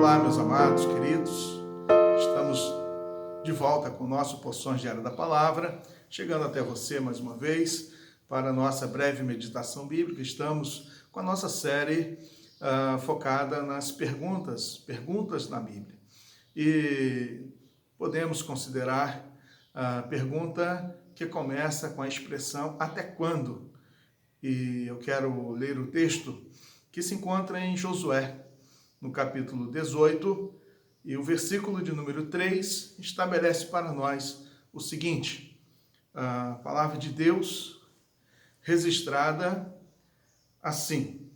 Olá, meus amados, queridos, estamos de volta com o nosso Porções Diárias da Palavra, chegando até você mais uma vez para a nossa breve meditação bíblica. Estamos com a nossa série focada nas perguntas na Bíblia. E podemos considerar a pergunta que começa com a expressão até quando? E eu quero ler o texto que se encontra em Josué, no capítulo 18, e o versículo de número 3 estabelece para nós o seguinte: a palavra de Deus registrada assim: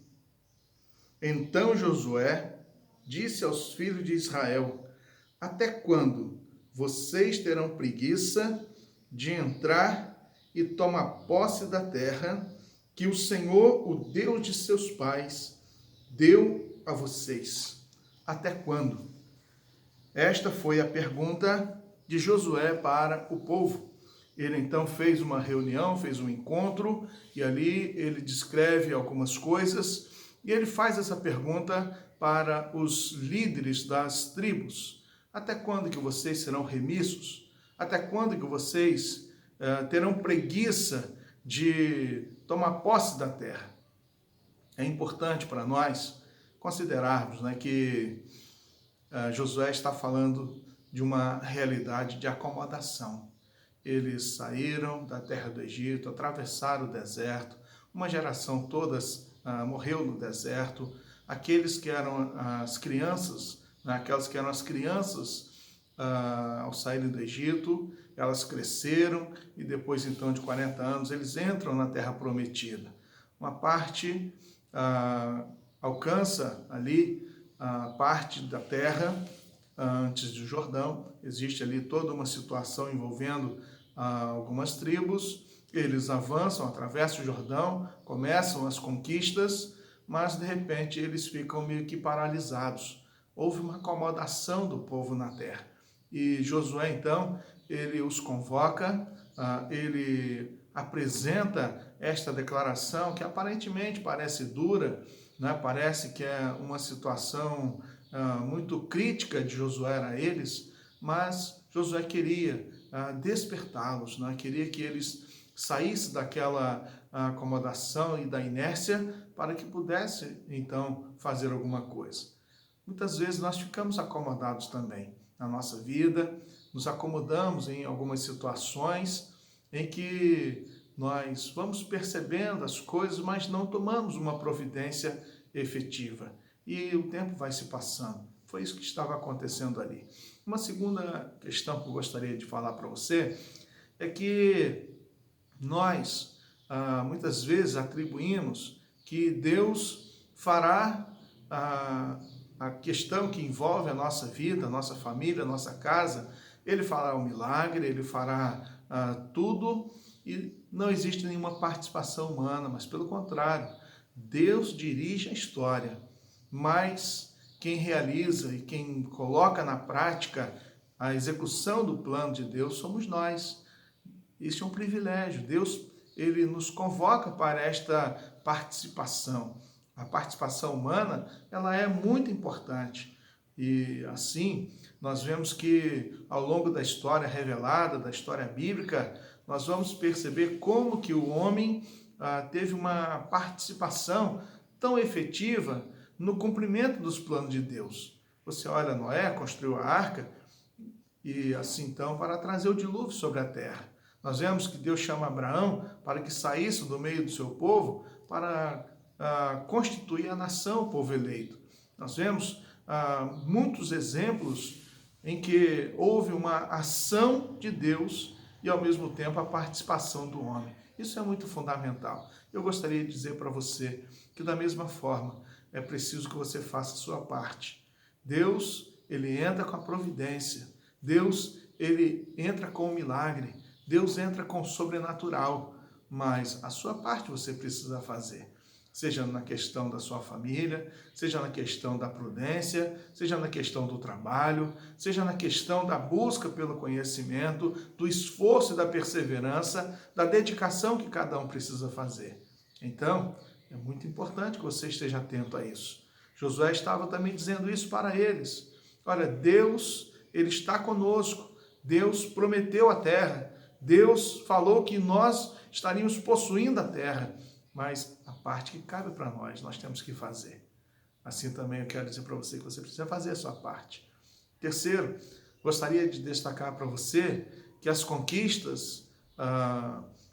Então Josué disse aos filhos de Israel: Até quando vocês terão preguiça de entrar e tomar posse da terra que o Senhor, o Deus de seus pais, deu a vocês? Até quando? Esta foi a pergunta de Josué para o povo. Ele então fez uma reunião, fez um encontro, e ali ele descreve algumas coisas, e ele faz essa pergunta para os líderes das tribos: até quando que vocês serão remissos? Até quando que vocês terão preguiça de tomar posse da terra? É importante para nós considerarmos, que Josué está falando de uma realidade de acomodação. Eles saíram da terra do Egito, atravessaram o deserto, uma geração toda morreu no deserto. Aqueles que eram as crianças, aquelas que eram as crianças ao saírem do Egito, elas cresceram e depois então de 40 anos eles entram na terra prometida. Uma parte alcança ali a parte da terra antes do Jordão. Existe ali toda uma situação envolvendo algumas tribos. Eles avançam, atravessam o Jordão, começam as conquistas, mas de repente eles ficam meio que paralisados. Houve uma acomodação do povo na terra. E Josué então, ele os convoca, ele apresenta esta declaração que aparentemente parece dura, parece que é uma situação muito crítica de Josué a eles, mas Josué queria despertá-los, queria que eles saíssem daquela acomodação e da inércia para que pudessem então fazer alguma coisa. Muitas vezes nós ficamos acomodados também na nossa vida, nos acomodamos em algumas situações em que nós vamos percebendo as coisas, mas não tomamos uma providência efetiva. E o tempo vai se passando. Foi isso que estava acontecendo ali. Uma segunda questão que eu gostaria de falar para você é que nós, muitas vezes, atribuímos que Deus fará a questão que envolve a nossa vida, a nossa família, a nossa casa. Ele fará o milagre, ele fará tudo, e não existe nenhuma participação humana, mas pelo contrário, Deus dirige a história, mas quem realiza e quem coloca na prática a execução do plano de Deus somos nós. Isso é um privilégio. Deus, ele nos convoca para esta participação. A participação humana, ela é muito importante. E assim, nós vemos que ao longo da história revelada, da história bíblica, nós vamos perceber como que o homem teve uma participação tão efetiva no cumprimento dos planos de Deus. Você olha, Noé construiu a arca, e assim então para trazer o dilúvio sobre a terra. Nós vemos que Deus chama Abraão para que saísse do meio do seu povo para constituir a nação, o povo eleito. Nós vemos muitos exemplos em que houve uma ação de Deus e, ao mesmo tempo, a participação do homem. Isso é muito fundamental. Eu gostaria de dizer para você que, da mesma forma, é preciso que você faça a sua parte. Deus, ele entra com a providência. Deus, ele entra com o milagre. Deus entra com o sobrenatural. Mas a sua parte você precisa fazer. Seja na questão da sua família, seja na questão da prudência, seja na questão do trabalho, seja na questão da busca pelo conhecimento, do esforço e da perseverança, da dedicação que cada um precisa fazer. Então, é muito importante que você esteja atento a isso. Josué estava também dizendo isso para eles. Olha, Deus, Ele está conosco. Deus prometeu a terra. Deus falou que nós estaríamos possuindo a terra. Mas a parte que cabe para nós temos que fazer. Assim também eu quero dizer para você que você precisa fazer a sua parte. Terceiro, gostaria de destacar para você que as conquistas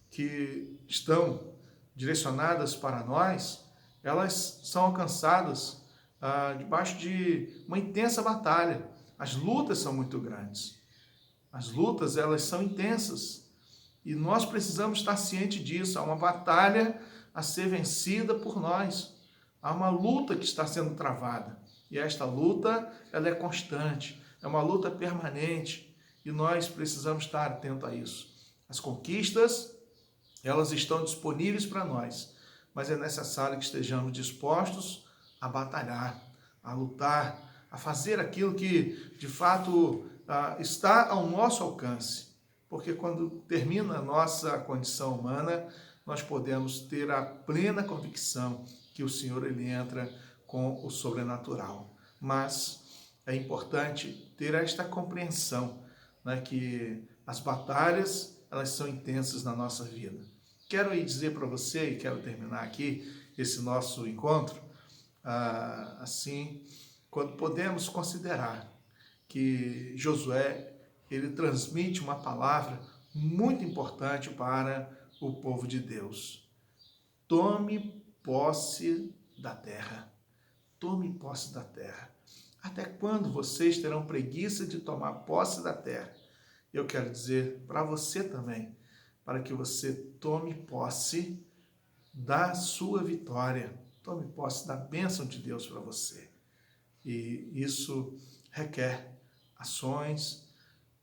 que estão direcionadas para nós, elas são alcançadas debaixo de uma intensa batalha. As lutas são muito grandes. As lutas, elas são intensas. E nós precisamos estar cientes disso. Há uma batalha a ser vencida por nós. Há uma luta que está sendo travada. E esta luta, ela é constante. É uma luta permanente. E nós precisamos estar atentos a isso. As conquistas, elas estão disponíveis para nós. Mas é necessário que estejamos dispostos a batalhar, a lutar, a fazer aquilo que, de fato, está ao nosso alcance. Porque quando termina a nossa condição humana, nós podemos ter a plena convicção que o Senhor, Ele entra com o sobrenatural. Mas é importante ter esta compreensão, né, que as batalhas, elas são intensas na nossa vida. Quero dizer para você, e quero terminar aqui esse nosso encontro, assim, quando podemos considerar que Josué, ele transmite uma palavra muito importante para o povo de Deus. Tome posse da terra. Tome posse da terra. Até quando vocês terão preguiça de tomar posse da terra? Eu quero dizer para você também, para que você tome posse da sua vitória. Tome posse da bênção de Deus para você. E isso requer ações,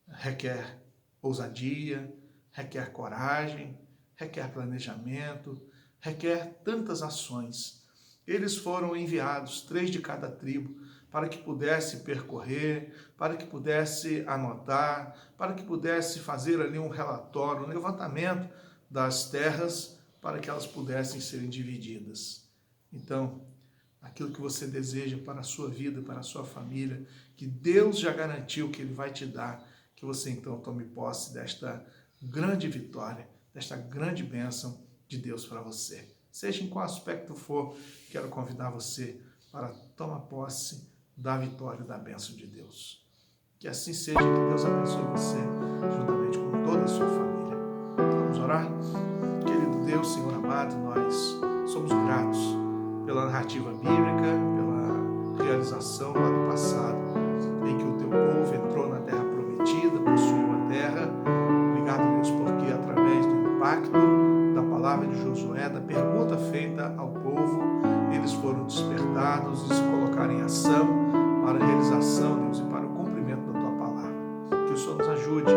requer ousadia, requer coragem, requer planejamento, requer tantas ações. Eles foram enviados, 3 de cada tribo, para que pudesse percorrer, para que pudesse anotar, para que pudesse fazer ali um relatório, um levantamento das terras, para que elas pudessem serem divididas. Então, aquilo que você deseja para a sua vida, para a sua família, que Deus já garantiu que Ele vai te dar, que você então tome posse desta grande vitória, desta grande bênção de Deus para você. Seja em qual aspecto for, quero convidar você para tomar posse da vitória e da bênção de Deus. Que assim seja, que Deus abençoe você, juntamente com toda a sua família. Vamos orar? Querido Deus, Senhor amado, nós somos gratos pela narrativa bíblica, pela realização lá do passado, em que o teu povo entrou na terra prometida, possuiu a terra. Obrigado, Deus, porque através do impacto da palavra de Josué, da pergunta feita ao povo, eles foram despertados e se colocaram em ação para a realização, Deus, e para o cumprimento da tua palavra. Que o Senhor nos ajude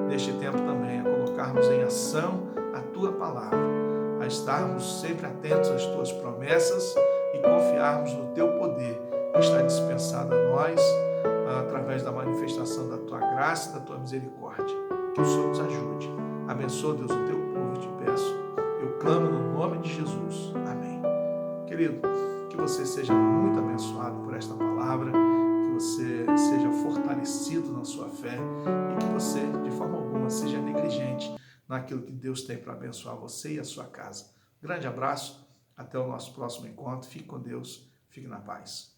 neste tempo também a colocarmos em ação a tua palavra, a estarmos sempre atentos às tuas promessas e confiarmos no teu poder que está dispensado a nós através da manifestação da tua graça e da tua misericórdia. Que o Senhor nos ajude. Abençoa, Deus, o teu povo, eu te peço. Eu clamo no nome de Jesus. Amém. Querido, que você seja muito abençoado por esta palavra, que você seja fortalecido na sua fé e que você, de forma alguma, seja negligente naquilo que Deus tem para abençoar você e a sua casa. Grande abraço, até o nosso próximo encontro. Fique com Deus, fique na paz.